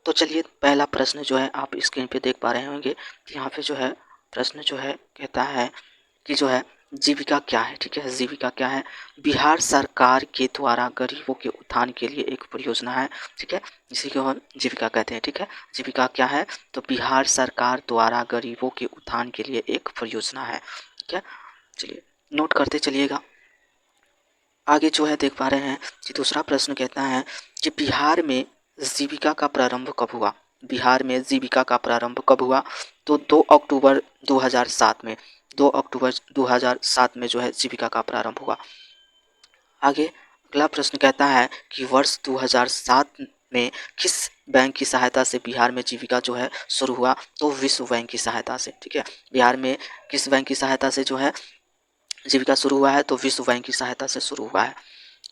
तो चलिए पहला प्रश्न जो है आप स्क्रीन पे देख पा रहे होंगे कि यहाँ पे जो है प्रश्न जो है कहता है कि जो है जीविका क्या है। ठीक है, जीविका क्या है? बिहार सरकार के द्वारा गरीबों के उत्थान के लिए एक परियोजना है। ठीक है, इसी को हम जीविका कहते हैं। ठीक है, जीविका क्या है? तो बिहार सरकार द्वारा गरीबों के उत्थान के लिए एक परियोजना है। ठीक है, चलिए नोट करते चलिएगा। आगे जो है देख पा रहे हैं कि दूसरा प्रश्न कहता है कि बिहार में जीविका का प्रारंभ कब हुआ? बिहार में जीविका का प्रारंभ कब हुआ? तो 2 अक्टूबर 2007 में 2 अक्टूबर 2007 में जो है जीविका का प्रारंभ हुआ। आगे अगला प्रश्न कहता है कि वर्ष 2007 में किस बैंक की सहायता से बिहार में जीविका जो है शुरू हुआ? तो विश्व बैंक की सहायता से। ठीक है, बिहार में किस बैंक की सहायता से जो है जीविका शुरू हुआ है? तो विश्व बैंक की सहायता से शुरू हुआ है।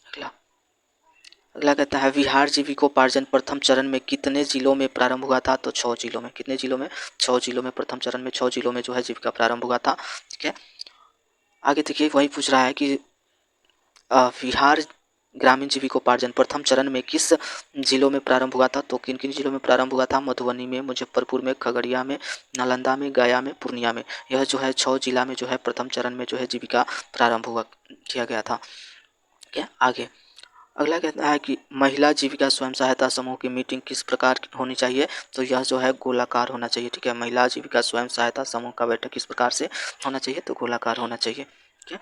अगला अगला कहता है बिहार जीविकोपार्जन प्रथम चरण में कितने जिलों में प्रारंभ हुआ था? तो 6 जिलों में। कितने जिलों में? 6 जिलों में। प्रथम चरण में 6 जिलों में जो है जीविका प्रारंभ हुआ था। ठीक है, आगे देखिए वही पूछ रहा है कि बिहार ग्रामीण जीविकोपार्जन प्रथम चरण में किस जिलों में प्रारंभ हुआ था? तो किन किन जिलों में प्रारंभ हुआ था? मधुबनी में, मुजफ्फरपुर में, खगड़िया में, नालंदा में, गया में, पूर्णिया में। यह जो है 6 जिला में जो है प्रथम चरण में जो है जीविका प्रारंभ हुआ किया गया था। ठीक है, आगे अगला कहता है कि महिला जीविका स्वयं सहायता समूह की मीटिंग किस प्रकार की होनी चाहिए? तो यह जो है गोलाकार होना चाहिए। ठीक है, महिला जीविका स्वयं सहायता समूह का बैठक किस प्रकार से होना चाहिए? तो गोलाकार होना चाहिए। ठीक है,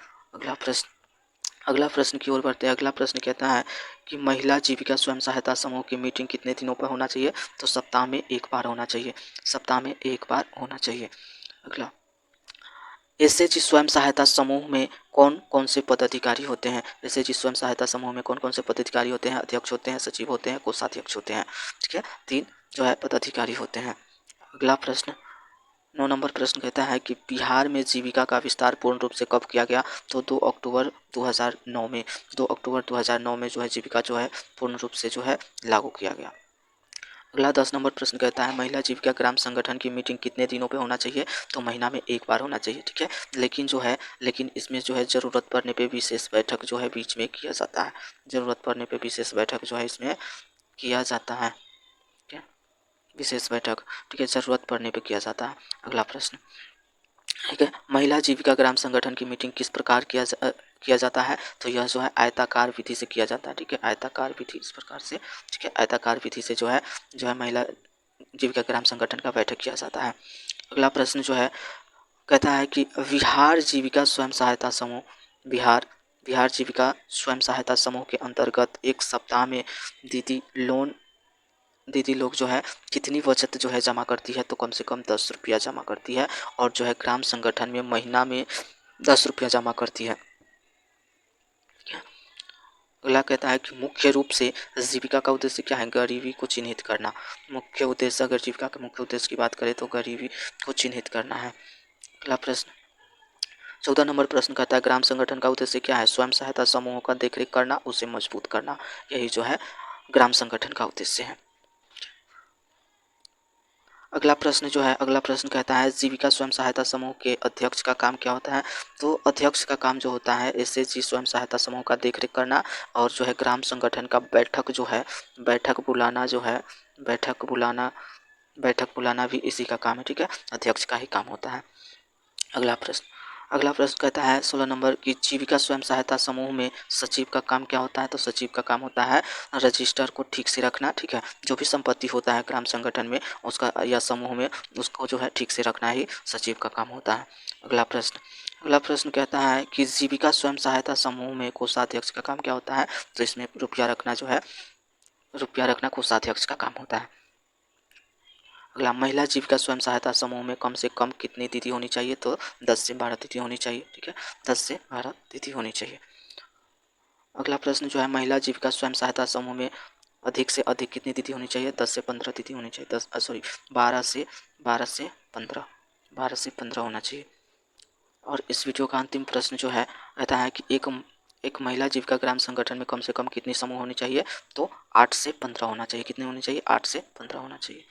अगला प्रश्न की ओर बढ़ते हैं। अगला प्रश्न कहता है कि महिला जीविका स्वयं सहायता समूह की मीटिंग कितने दिनों पर होना चाहिए? तो सप्ताह में एक बार होना चाहिए। सप्ताह में एक बार होना चाहिए। अगला एसएचजी स्वयं सहायता समूह में कौन कौन से पदाधिकारी होते हैं? एसएचजी स्वयं सहायता समूह में कौन कौन से पदाधिकारी होते हैं? अध्यक्ष होते हैं, सचिव होते हैं, कोषाध्यक्ष होते हैं। ठीक है, 3 जो है पदाधिकारी होते हैं। अगला प्रश्न 9 नंबर प्रश्न कहता है कि बिहार में जीविका का विस्तार पूर्ण रूप से कब किया गया? तो 2 अक्टूबर 2009 में। 2 अक्टूबर 2009 में जो है जीविका जो है पूर्ण रूप से जो है लागू किया गया। अगला 10 नंबर प्रश्न कहता है महिला जीविका ग्राम संगठन की मीटिंग कितने दिनों पे होना चाहिए? तो महीना में एक बार होना चाहिए। ठीक है, लेकिन इसमें जो है ज़रूरत पड़ने पे विशेष बैठक जो है बीच में किया जाता है। ज़रूरत पड़ने पे विशेष बैठक जो है इसमें किया जाता है। ठीक है, विशेष बैठक ठीक है ज़रूरत पड़ने पे किया जाता है। अगला प्रश्न ठीक है, महिला जीविका ग्राम संगठन की मीटिंग किस प्रकार किया जाता है? तो यह जो है आयताकार विधि से किया जाता है। ठीक है, आयताकार विधि इस प्रकार से। ठीक है, आयताकार विधि से जो है महिला जीविका ग्राम संगठन का बैठक किया जाता है। अगला प्रश्न जो है कहता है कि बिहार जीविका स्वयं सहायता समूह बिहार जीविका स्वयं सहायता समूह के अंतर्गत एक सप्ताह में दीदी लोग जो है कितनी बचत जो है जमा करती है? तो कम से कम 10 रुपया जमा करती है और जो है ग्राम संगठन में महीना में 10 रुपया जमा करती है। अगला कहता है कि मुख्य रूप से जीविका का उद्देश्य क्या है? गरीबी को चिन्हित करना। मुख्य उद्देश्य अगर जीविका के मुख्य उद्देश्य की बात करें तो गरीबी को चिन्हित करना है। अगला प्रश्न 14 नंबर प्रश्न कहता है ग्राम संगठन का उद्देश्य क्या है? स्वयं सहायता समूहों का देखरेख करना, उसे मजबूत करना। यही जो है ग्राम संगठन का उद्देश्य है। अगला प्रश्न कहता है जीविका स्वयं सहायता समूह के अध्यक्ष का काम क्या होता है? तो अध्यक्ष का काम जो होता है एसएचजी स्वयं सहायता समूह का देखरेख करना और जो है ग्राम संगठन का बैठक बुलाना भी इसी का काम है। ठीक है, अध्यक्ष का ही काम होता है। अगला प्रश्न कहता है 16 नंबर की जीविका स्वयं सहायता समूह में सचिव का काम क्या होता है? तो सचिव का काम होता है रजिस्टर को ठीक से रखना। ठीक है, जो भी संपत्ति होता है ग्राम संगठन में उसका या समूह में उसको जो है ठीक से रखना ही सचिव का काम होता है। अगला प्रश्न कहता है कि जीविका स्वयं सहायता समूह में कोषाध्यक्ष का काम क्या होता है? तो इसमें रुपया रखना कोषाध्यक्ष का काम होता है। अगला महिला जीविका स्वयं सहायता समूह में कम से कम कितनी दीदी होनी चाहिए? तो 10 से 12 दीदी होनी चाहिए। ठीक है, 10 से 12 दीदी होनी चाहिए। अगला प्रश्न जो है महिला जीविका स्वयं सहायता समूह में अधिक से अधिक कितनी दीदी होनी चाहिए? 10 से 15 दीदी होनी चाहिए। 12 से 15 होना चाहिए। और इस वीडियो का अंतिम प्रश्न जो है कहता है कि एक महिला जीविका ग्राम संगठन में कम से कम कितनी समूह होनी चाहिए? तो 8 से 15 होना चाहिए। कितनी होनी चाहिए? 8 से 15 होना चाहिए।